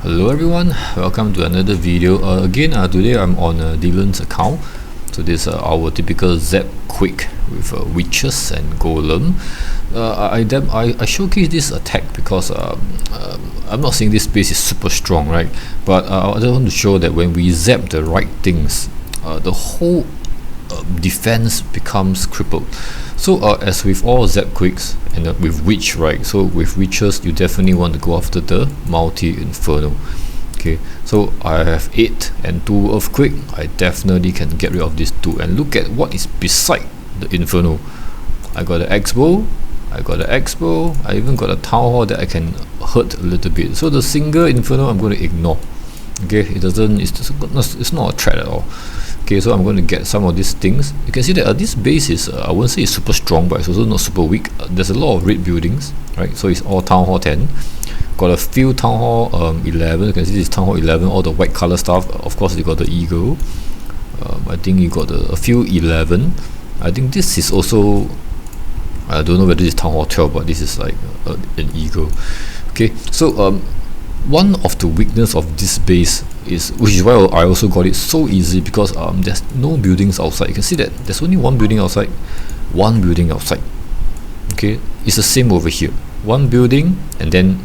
Hello everyone, welcome to another video. Today I'm on Dylan's account. So this is our typical Zap Quake with witches and golem. I showcase this attack because I'm not saying this base is super strong, right? But I just want to show that when we zap the right things, the whole defense becomes crippled. So as with all Zap Quakes and with Witch, right? So with Witches, you definitely want to go after the multi-inferno. Okay, so I have 8 and 2 Earthquake. I definitely can get rid of these 2. And look at what is beside the Inferno. I got an X-Bow, I got an X-Bow, I even got a Town Hall that I can hurt a little bit. So the single Inferno I'm going to ignore. Okay, it's not a threat at all. Okay, so I'm going to get some of these things. You can see that this base is, I won't say it's super strong, but it's also not super weak. There's a lot of red buildings, right? So it's all Town Hall 10. Got a few Town Hall 11. You can see this Town Hall 11, all the white color stuff. Of course, you got the Eagle. I think you got a few 11. I think this is also, I don't know whether this is Town Hall 12, but this is like an Eagle. Okay, so one of the weakness of this base is, which is why I also got it so easy, because there's no buildings outside. You can see that there's only one building outside, one building outside. Okay, it's the same over here, one building and then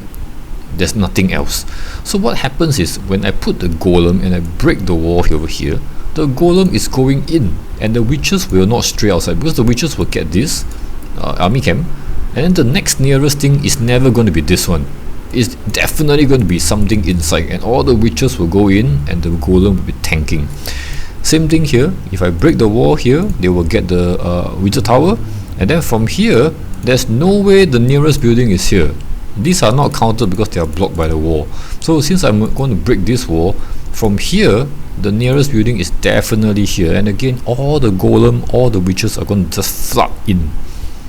there's nothing else. So what happens is, when I put the golem and I break the wall over here, the golem is going in and the witches will not stray outside, because the witches will get this army camp, and then the next nearest thing is never going to be this one. It's definitely going to be something inside, and all the witches will go in and the golem will be tanking. Same thing here. If I break the wall here, they will get the witcher tower, and then from here there's no way the nearest building is here. These are not counted because they are blocked by the wall. So since I'm going to break this wall, from here the nearest building is definitely here, and again all the golem, all the witches are going to just flood in,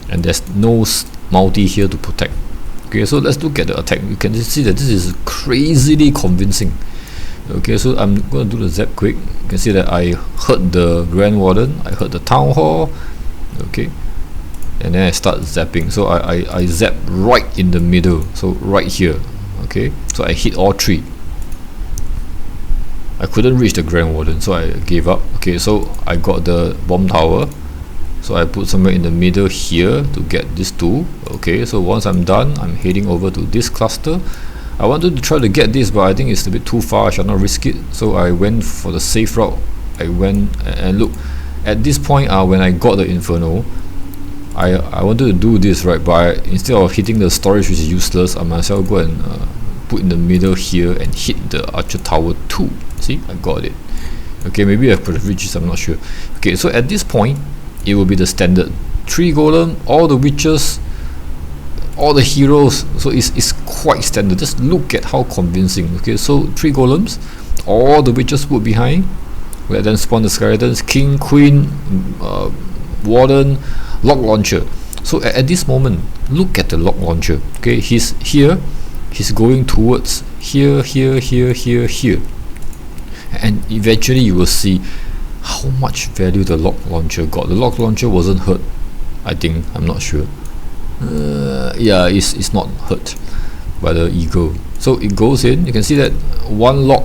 and there's no multi here to protect. Okay, so let's look at the attack. You can see that this is crazily convincing. Okay, so I'm going to do the Zap Quake. You can see that I hurt the Grand Warden, I hurt the Town Hall. Okay, and then I start zapping. So I zap right in the middle, so right here. Okay, so I hit all 3. I couldn't reach the Grand Warden, so I gave up. Okay, so I got the bomb tower, so I put somewhere in the middle here to get this 2. Okay, so once I'm done, I'm heading over to this cluster. I wanted to try to get this, but I think it's a bit too far. I shall not risk it, so I went for the safe route. I went and look at this point. When I got the Inferno, I wanted to do this, right, but instead of hitting the storage, which is useless, I might as well go and put in the middle here and hit the Archer Tower 2. See, I got it. Okay, maybe I could have reached this, I'm not sure. Okay, so at this point it will be the standard 3 golem, all the witches, all the heroes. So it's quite standard. Just look at how convincing. Okay, so 3 golems, all the witches put behind, let them spawn the skeletons, king, queen, warden, lock launcher. So at this moment, look at the lock launcher. Okay, he's here, he's going towards here, and eventually you will see how much value the lock launcher got. The lock launcher wasn't hurt, I think, I'm not sure. Yeah, it's not hurt by the eagle. So it goes in. You can see that one lock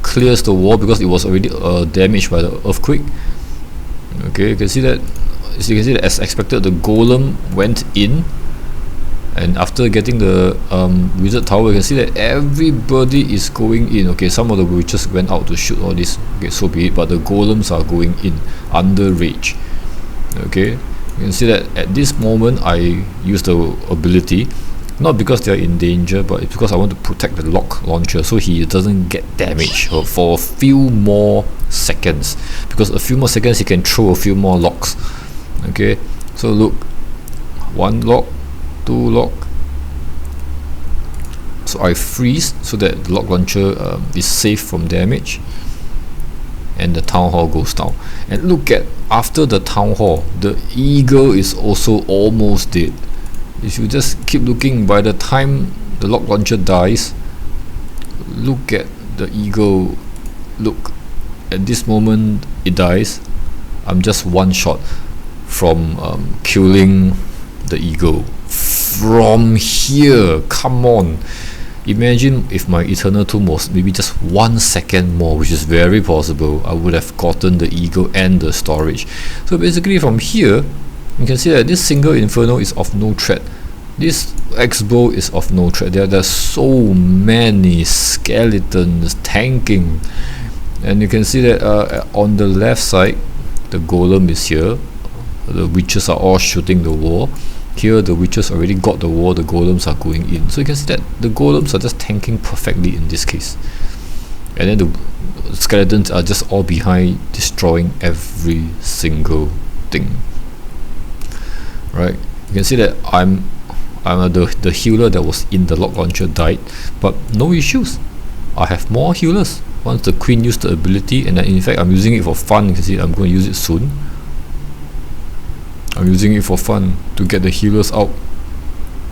clears the wall because it was already damaged by the earthquake. Okay, you can see that. So you can see that as expected, the golem went in, and after getting the wizard tower, you can see that everybody is going in. Okay, some of the witches went out to shoot all this. Okay, so be it, but the golems are going in under rage. Okay, you can see that at this moment I use the ability, not because they are in danger, but it's because I want to protect the lock launcher so he doesn't get damaged for a few more seconds, because a few more seconds he can throw a few more locks. Okay, so look, 1 lock, 2 lock. So I freeze so that the lock launcher is safe from damage, and the Town Hall goes down. And look at, after the Town Hall, the eagle is also almost dead. If you just keep looking, by the time the lock launcher dies, look at the eagle. Look, at this moment it dies. I'm just 1 shot from killing the eagle. From here, come on, Imagine if my Eternal Tomb was maybe just 1 second more, which is very possible. I would have gotten the Eagle and the storage. So basically from here, you can see that this single Inferno is of no threat. This X-Bow is of no threat. There's so many skeletons tanking. And you can see that on the left side, the Golem is here. The witches are all shooting the wall. Here the witches already got the wall, the golems are going in. So you can see that the golems are just tanking perfectly in this case. And then the skeletons are just all behind, destroying every single thing. Right? You can see that I'm the healer that was in the lock launcher died, but no issues. I have more healers. Once the queen used the ability, and then in fact I'm using it for fun. You can see I'm going to use it soon. I'm using it for fun to get the healers out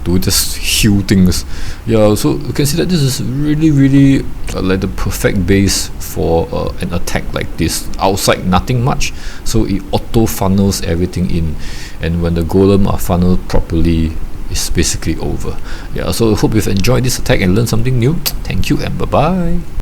to just heal things. Yeah, so you can see that this is really like the perfect base for an attack like this. Outside nothing much, so it auto funnels everything in, and when the golem are funneled properly, it's basically over. Yeah, so I hope you've enjoyed this attack and learned something new. Thank you and bye bye.